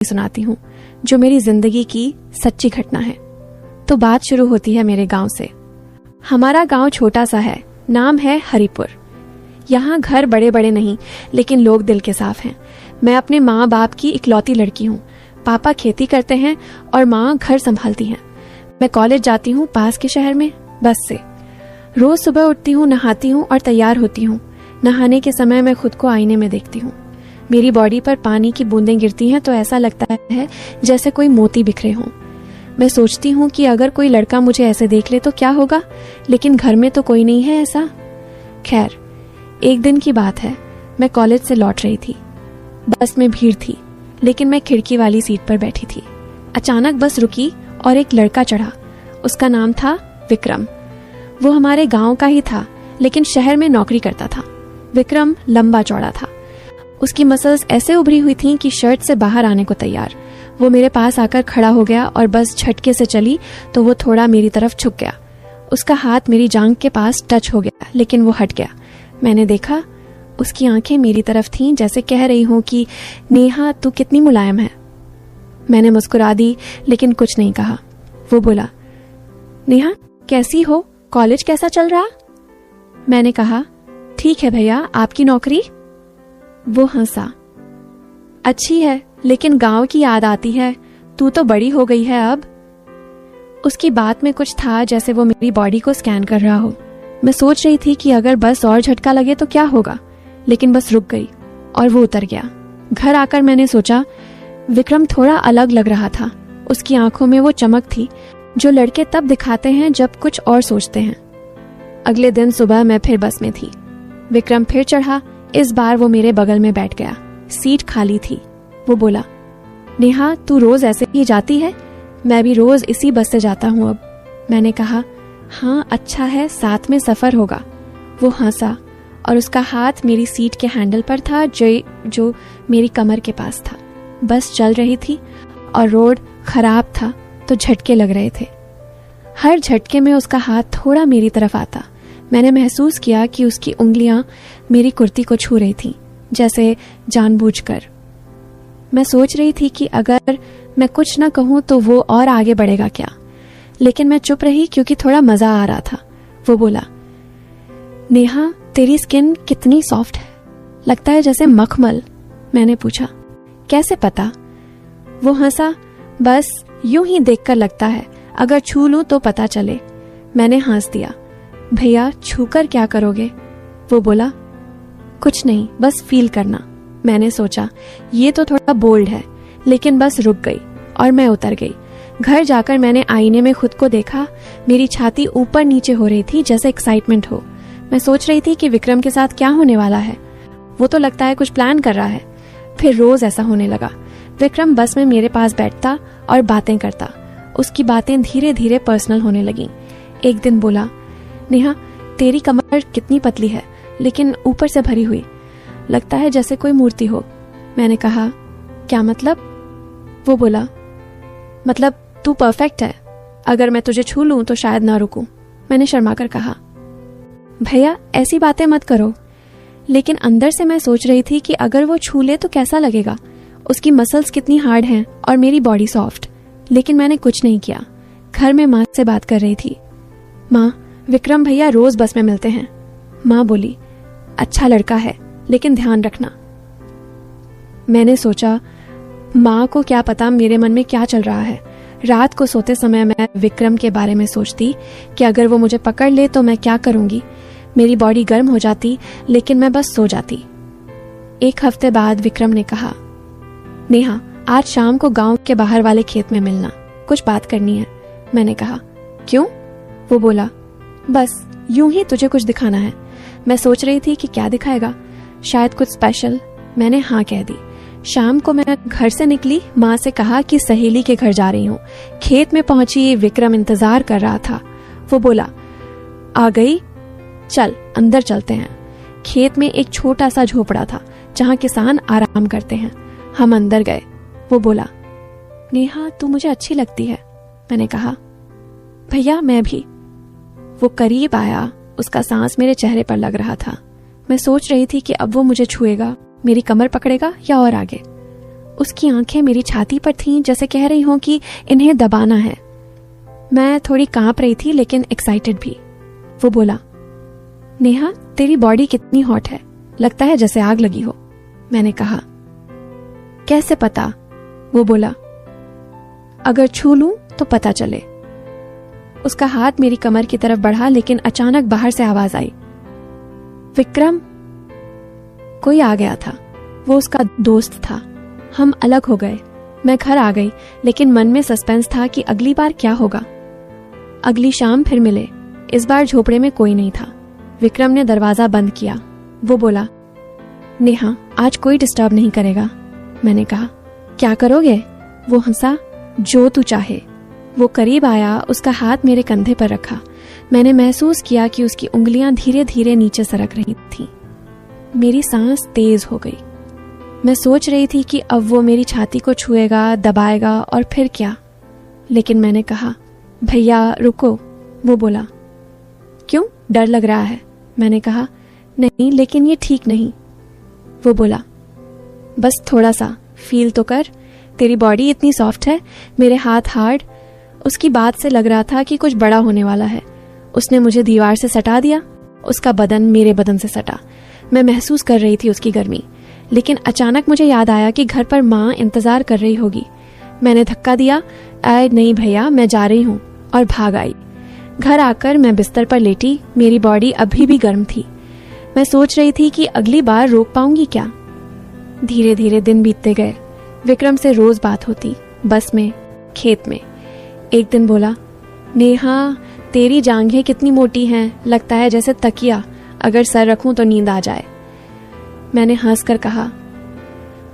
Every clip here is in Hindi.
सुनाती हूँ जो मेरी जिंदगी की सच्ची घटना है। तो बात शुरू होती है मेरे गांव से। हमारा गांव छोटा सा है, नाम है हरिपुर। यहाँ घर बड़े बड़े नहीं, लेकिन लोग दिल के साफ हैं। मैं अपने माँ बाप की इकलौती लड़की हूँ। पापा खेती करते हैं और माँ घर संभालती हैं। मैं कॉलेज जाती हूँ पास के शहर में बस से। रोज सुबह उठती हूँ, नहाती हूँ और तैयार होती हूँ। नहाने के समय मैं खुद को आईने में देखती हूँ। मेरी बॉडी पर पानी की बूंदें गिरती हैं तो ऐसा लगता है जैसे कोई मोती बिखरे हों। मैं सोचती हूँ कि अगर कोई लड़का मुझे ऐसे देख ले तो क्या होगा, लेकिन घर में तो कोई नहीं है ऐसा। खैर, एक दिन की बात है, मैं कॉलेज से लौट रही थी। बस में भीड़ थी, लेकिन मैं खिड़की वाली सीट पर बैठी थी। अचानक बस रुकी और एक लड़का चढ़ा। उसका नाम था विक्रम। वो हमारे गांव का ही था, लेकिन शहर में नौकरी करता था। विक्रम लंबा चौड़ा था। उसकी मसल्स ऐसे उभरी हुई थीं कि शर्ट से बाहर आने को तैयार। वो मेरे पास आकर खड़ा हो गया और बस झटके से चली तो वो थोड़ा मेरी तरफ झुक गया। उसका हाथ मेरी जांघ के पास टच हो गया, लेकिन वो हट गया। मैंने देखा, उसकी आंखें मेरी तरफ थीं, जैसे कह रही हूं कि नेहा तू कितनी मुलायम है। मैंने मुस्कुरा दी, लेकिन कुछ नहीं कहा। वो बोला, नेहा कैसी हो, कॉलेज कैसा चल रहा? मैंने कहा, ठीक है भैया, आपकी नौकरी? वो हंसा, अच्छी है, लेकिन गांव की याद आती है। तू तो बड़ी हो गई है अब। उसकी बात में कुछ था जैसे वो मेरी बॉडी को स्कैन कर रहा हो। मैं सोच रही थी कि अगर बस और झटका लगे तो क्या होगा, लेकिन बस रुक गई और वो उतर गया। घर आकर मैंने सोचा, विक्रम थोड़ा अलग लग रहा था। उसकी आंखों में वो चमक थी जो लड़के तब दिखाते हैं जब कुछ और सोचते हैं। अगले दिन सुबह मैं फिर बस में थी। विक्रम फिर चढ़ा। इस बार वो मेरे बगल में बैठ गया। सीट खाली थी। वो बोला, नेहा तू रोज ऐसे ही जाती है? मैं भी रोज इसी बस से जाता हूँ अब। मैंने कहा, हाँ अच्छा है, साथ में सफर होगा। वो हंसा और उसका हाथ मेरी सीट के हैंडल पर था जो मेरी कमर के पास था। बस चल रही थी और रोड खराब था तो झटके लग रहे थे। हर झटके में उसका हाथ थोड़ा मेरी तरफ आता। मैंने महसूस किया कि उसकी उंगलियां मेरी कुर्ती को छू रही थीं, जैसे जानबूझकर। मैं सोच रही थी कि अगर मैं कुछ न कहूं तो वो और आगे बढ़ेगा क्या, लेकिन मैं चुप रही क्योंकि थोड़ा मजा आ रहा था। वो बोला, नेहा तेरी स्किन कितनी सॉफ्ट है, लगता है जैसे मखमल। मैंने पूछा, कैसे पता? वो हंसा, बस यूं ही देखकर लगता है, अगर छू लूं तो पता चले। मैंने हंस दिया, भैया छूकर क्या करोगे? वो बोला, कुछ नहीं, बस फील करना। मैंने सोचा ये तो थोड़ा बोल्ड है, लेकिन बस रुक गई और मैं उतर गई। घर जाकर मैंने आईने में खुद को देखा। मेरी छाती ऊपर नीचे हो रही थी जैसे एक्साइटमेंट हो। मैं सोच रही थी कि विक्रम के साथ क्या होने वाला है। वो तो लगता है कुछ प्लान कर रहा है। फिर रोज ऐसा होने लगा। विक्रम बस में मेरे पास बैठता और बातें करता। उसकी बातें धीरे धीरे पर्सनल होने लगीं। एक दिन बोला, नेहा तेरी कमर कितनी पतली है, लेकिन ऊपर से भरी हुई, लगता है जैसे कोई मूर्ति हो। मैंने कहा, क्या मतलब? वो बोला, मतलब तू परफेक्ट है, अगर मैं तुझे छू लूं तो शायद ना रुकूं। मैंने शर्मा कर कहा, भैया ऐसी बातें मत करो। लेकिन अंदर से मैं सोच रही थी कि अगर वो छू ले तो कैसा लगेगा। उसकी मसल्स कितनी हार्ड हैं और मेरी बॉडी सॉफ्ट। लेकिन मैंने कुछ नहीं किया। घर में माँ से बात कर रही थी। माँ, विक्रम भैया रोज बस में मिलते हैं। माँ बोली, अच्छा लड़का है, लेकिन ध्यान रखना। मैंने सोचा, माँ को क्या पता मेरे मन में क्या चल रहा है। रात को सोते समय मैं विक्रम के बारे में सोचती कि अगर वो मुझे पकड़ ले तो मैं क्या करूंगी। मेरी बॉडी गर्म हो जाती, लेकिन मैं बस सो जाती। एक हफ्ते बाद विक्रम ने कहा, नेहा आज शाम को गांव के बाहर वाले खेत में मिलना, कुछ बात करनी है। मैंने कहा, क्यों? वो बोला, बस यूं ही तुझे कुछ दिखाना है। मैं सोच रही थी कि क्या दिखाएगा, शायद कुछ स्पेशल। मैंने हाँ कह दी। शाम को मैं घर से निकली। माँ से कहा कि सहेली के घर जा रही हूँ। खेत में पहुंची, विक्रम इंतजार कर रहा था। वो बोला, आ गई, चल अंदर चलते हैं। खेत में एक छोटा सा झोपड़ा था जहाँ किसान आराम करते हैं। हम अंदर गए। वो बोला, नेहा तू मुझे अच्छी लगती है। मैंने कहा, भैया मैं भी। वो करीब आया। उसका सांस मेरे चेहरे पर लग रहा था। मैं सोच रही थी कि अब वो मुझे छुएगा, मेरी कमर पकड़ेगा या और आगे। उसकी आंखें मेरी छाती पर थीं, जैसे कह रही हों कि इन्हें दबाना है। मैं थोड़ी कांप रही थी लेकिन एक्साइटेड भी। वो बोला, नेहा तेरी बॉडी कितनी हॉट है, लगता है जैसे आग लगी हो। मैंने कहा, कैसे पता? वो बोला, अगर छू लूं तो पता चले। उसका हाथ मेरी कमर की तरफ बढ़ा लेकिन अचानक बाहर से आवाज आई, विक्रम। कोई आ गया था, वो उसका दोस्त था। हम अलग हो गए। मैं घर आ गई लेकिन मन में सस्पेंस था कि अगली बार क्या होगा। अगली शाम फिर मिले। इस बार झोपड़े में कोई नहीं था। विक्रम ने दरवाजा बंद किया। वो बोला, नेहा आज कोई डिस्टर्ब नहीं करेगा। मैंने कहा, क्या करोगे? वो हंसा, जो तू चाहे। वो करीब आया, उसका हाथ मेरे कंधे पर रखा। मैंने महसूस किया कि उसकी उंगलियां धीरे धीरे नीचे सरक रही थीं। मेरी सांस तेज हो गई। मैं सोच रही थी कि अब वो मेरी छाती को छुएगा, दबाएगा और फिर क्या। लेकिन मैंने कहा, भैया रुको। वो बोला, क्यों, डर लग रहा है? मैंने कहा, नहीं लेकिन ये ठीक नहीं। वो बोला, बस थोड़ा सा फील तो कर, तेरी बॉडी इतनी सॉफ्ट है, मेरे हाथ हार्ड। उसकी बात से लग रहा था कि कुछ बड़ा होने वाला है। उसने मुझे दीवार से सटा दिया। उसका बदन मेरे बदन से सटा। मैं महसूस कर रही थी उसकी गर्मी। लेकिन अचानक मुझे याद आया कि घर पर माँ इंतजार कर रही होगी। मैंने धक्का दिया, आए नहीं भैया, मैं जा रही हूँ, और भाग आई। घर आकर मैं बिस्तर पर लेटी। मेरी बॉडी अभी भी गर्म थी। मैं सोच रही थी कि अगली बार रोक पाऊंगी क्या। धीरे धीरे दिन बीतते गए। विक्रम से रोज बात होती, बस में, खेत में। एक दिन बोला, नेहा तेरी जांघें कितनी मोटी हैं, लगता है जैसे तकिया, अगर सर रखूं तो नींद आ जाए। मैंने हंसकर कहा,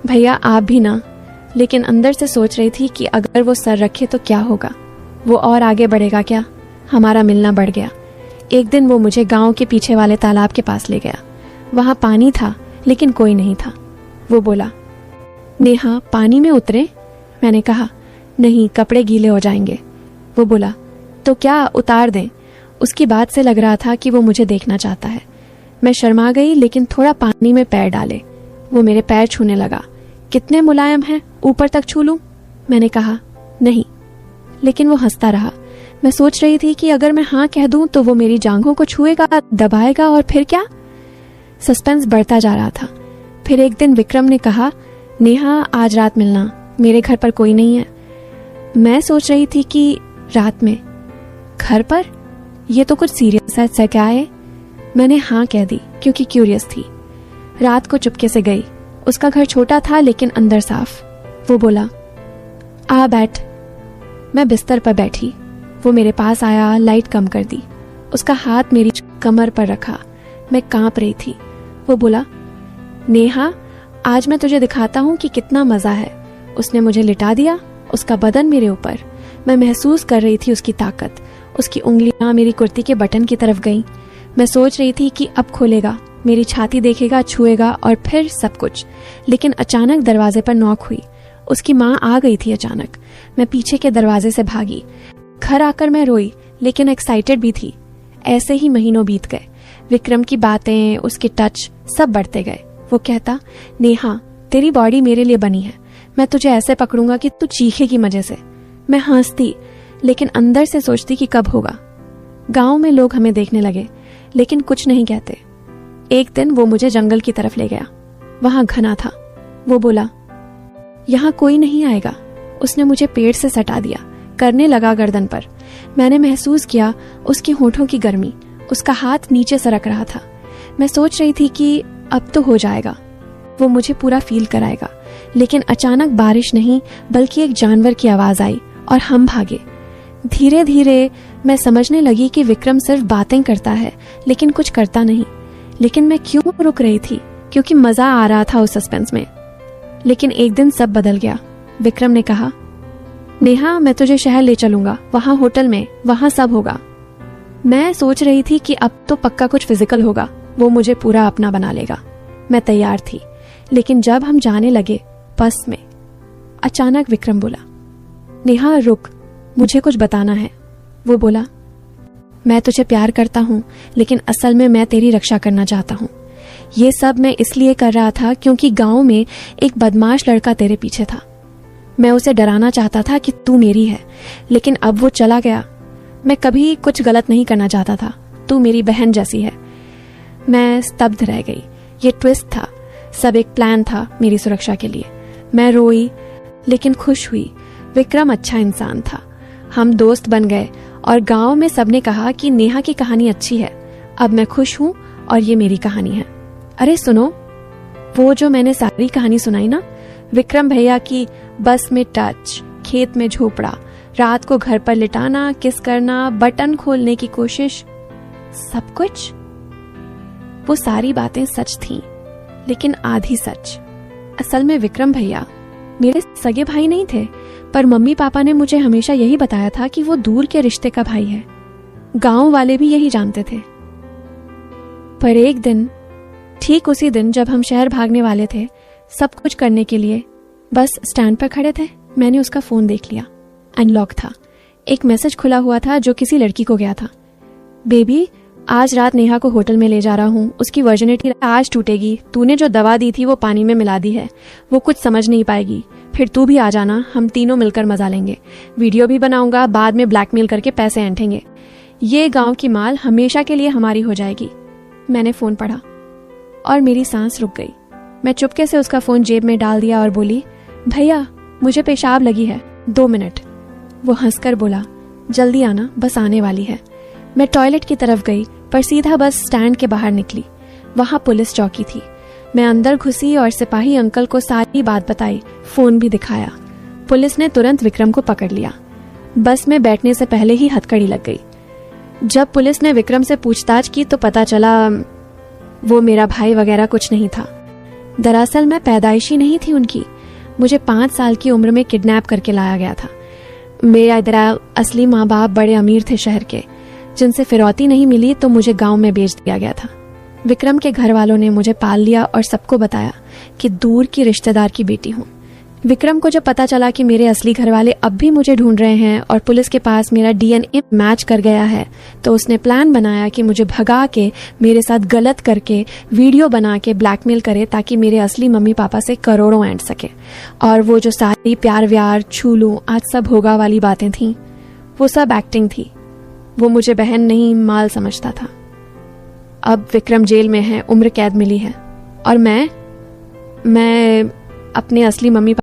भैया आप भी ना। लेकिन अंदर से सोच रही थी कि अगर वो सर रखे तो क्या होगा, वो और आगे बढ़ेगा क्या। हमारा मिलना बढ़ गया। एक दिन वो मुझे गांव के पीछे वाले तालाब के पास ले गया। वहां पानी था लेकिन कोई नहीं था। वो बोला, नेहा पानी में उतरे? मैंने कहा, नहीं, कपड़े गीले हो जाएंगे। वो बोला, तो क्या उतार दें? उसकी बात से लग रहा था कि वो मुझे देखना चाहता है। मैं शर्मा गई लेकिन थोड़ा पानी में पैर डाले। वो मेरे पैर छूने लगा। कितने मुलायम हैं, ऊपर तक छू लूं? मैंने कहा, नहीं। लेकिन वो हंसता रहा। मैं सोच रही थी कि अगर मैं हाँ कह दूं तो वो मेरी जांघों को छुएगा, दबाएगा और फिर क्या। सस्पेंस बढ़ता जा रहा था। फिर एक दिन विक्रम ने कहा, नेहा आज रात मिलना, मेरे घर पर कोई नहीं है। मैं सोच रही थी कि रात में घर पर, यह तो कुछ सीरियस है क्या है। मैंने हाँ कह दी क्योंकि क्यूरियस थी। रात को चुपके से गई। उसका घर छोटा था लेकिन अंदर साफ। वो बोला, आ बैठ। मैं बिस्तर पर बैठी। वो मेरे पास आया, लाइट कम कर दी। उसका हाथ मेरी कमर पर रखा। मैं कांप रही थी। वो बोला, नेहा आज मैं तुझे दिखाता हूं कि कितना मजा है। उसने मुझे लिटा दिया, उसका बदन मेरे ऊपर। मैं महसूस कर रही थी उसकी ताकत। उसकी उंगलियां मेरी कुर्ती के बटन की तरफ गईं। मैं सोच रही थी कि अब खोलेगा, मेरी छाती देखेगा, छुएगा और फिर सब कुछ। लेकिन अचानक दरवाजे पर नॉक हुई। उसकी माँ आ गई थी अचानक। मैं पीछे के दरवाजे से भागी। घर आकर मैं रोई लेकिन एक्साइटेड भी थी। ऐसे ही महीनों बीत गए। विक्रम की बातें, उसके टच सब बढ़ते गए। वो कहता, नेहा तेरी बॉडी मेरे लिए बनी है, मैं तुझे ऐसे पकड़ूंगा कि तू चीखेगी मजे से। मैं हंसती लेकिन अंदर से सोचती कि कब होगा। गांव में लोग हमें देखने लगे लेकिन कुछ नहीं कहते। एक दिन वो मुझे जंगल की तरफ ले गया। वहां घना था। वो बोला, यहाँ कोई नहीं आएगा। उसने मुझे पेड़ से सटा दिया, करने लगा गर्दन पर। मैंने महसूस किया उसके होठों की गर्मी। उसका हाथ नीचे सरक रहा था। मैं सोच रही थी कि अब तो हो जाएगा, वो मुझे पूरा फील कराएगा। लेकिन अचानक बारिश नहीं बल्कि एक जानवर की आवाज आई और हम भागे। धीरे धीरे मैं समझने लगी कि विक्रम सिर्फ बातें करता है लेकिन कुछ करता नहीं। लेकिन मैं क्यों रुक रही थी? क्योंकि मजा आ रहा था उस सस्पेंस में। लेकिन एक दिन सब बदल गया। विक्रम ने कहा, नेहा मैं तुझे शहर ले चलूंगा, वहां होटल में, वहां सब होगा। मैं सोच रही थी कि अब तो पक्का कुछ फिजिकल होगा, वो मुझे पूरा अपना बना लेगा। मैं तैयार थी। लेकिन जब हम जाने लगे बस में, अचानक विक्रम बोला, नेहा रुक, मुझे कुछ बताना है। वो बोला, मैं तुझे प्यार करता हूं लेकिन असल में मैं तेरी रक्षा करना चाहता हूं। ये सब मैं इसलिए कर रहा था क्योंकि गांव में एक बदमाश लड़का तेरे पीछे था। मैं उसे डराना चाहता था कि तू मेरी है, लेकिन अब वो चला गया। मैं कभी कुछ गलत नहीं करना चाहता था, तू मेरी बहन जैसी है। मैं स्तब्ध रह गई। ये ट्विस्ट था, सब एक प्लान था मेरी सुरक्षा के लिए। मैं रोई लेकिन खुश हुई। विक्रम अच्छा इंसान था, हम दोस्त बन गए और गांव में सबने कहा कि नेहा की कहानी अच्छी है। अब मैं खुश हूं और ये मेरी कहानी है। अरे सुनो, वो जो मैंने सारी कहानी सुनाई ना, विक्रम भैया की बस में टच, खेत में झोपड़ा, रात को घर पर लिटाना, किस करना, बटन खोलने की कोशिश, सब कुछ, वो सारी बातें सच थीं, लेकिन आधी सच। असल में विक्रम भैया मेरे सगे भाई नहीं थे, पर मम्मी पापा ने मुझे हमेशा यही बताया था कि वो दूर के रिश्ते का भाई है। गांव वाले भी यही जानते थे। पर एक दिन, ठीक उसी दिन जब हम शहर भागने वाले थे सब कुछ करने के लिए, बस स्टैंड पर खड़े थे, मैंने उसका फोन देख लिया। अनलॉक था। एक मैसेज खुला हुआ था जो किसी लड़की को गया था। बेबी, आज रात नेहा को होटल में ले जा रहा हूँ, उसकी वर्जिनिटी आज टूटेगी। तूने जो दवा दी थी वो पानी में मिला दी है, वो कुछ समझ नहीं पाएगी। फिर तू भी आ जाना, हम तीनों मिलकर मजा लेंगे। वीडियो भी बनाऊंगा, बाद में ब्लैकमेल करके पैसे ऐंठेंगे। ये गांव की माल हमेशा के लिए हमारी हो जाएगी। मैंने फोन पढ़ा और मेरी सांस रुक गई। मैं चुपके से उसका फोन जेब में डाल दिया और बोली, भैया मुझे पेशाब लगी है, 2 मिनट। वो हंसकर बोला, जल्दी आना, बस आने वाली है। मैं टॉयलेट की तरफ गई, पर सीधा बस स्टैंड के बाहर निकली। वहां पुलिस चौकी थी। मैं अंदर घुसी और सिपाही अंकल को सारी बात बताई, फोन भी दिखाया। पुलिस ने तुरंत विक्रम को पकड़ लिया। बस में बैठने से पहले ही हथकड़ी लग गई। जब पुलिस ने विक्रम से पूछताछ की तो पता चला वो मेरा भाई वगैरह कुछ नहीं था। दरअसल मैं पैदाइशी नहीं थी उनकी, मुझे 5 साल की उम्र में किडनैप करके लाया गया था। मेरा असली माँ बाप बड़े अमीर थे शहर के, जिनसे फिरौती नहीं मिली तो मुझे गांव में बेच दिया गया था। विक्रम के घर वालों ने मुझे पाल लिया और सबको बताया कि दूर की रिश्तेदार की बेटी हूँ। विक्रम को जब पता चला कि मेरे असली घर वाले अब भी मुझे ढूंढ रहे हैं और पुलिस के पास मेरा डीएनए मैच कर गया है, तो उसने प्लान बनाया कि मुझे भगा के, मेरे साथ गलत करके, वीडियो बना के ब्लैकमेल करे ताकि मेरे असली मम्मी पापा से करोड़ों ऐंठ सके। और वो जो सारी प्यार व्यार, छू लूं, आज सब होगा वाली बातें थीं, वो सब एक्टिंग थी। वो मुझे बहन नहीं माल समझता था। अब विक्रम जेल में है, उम्र कैद मिली है और मैं अपने असली मम्मी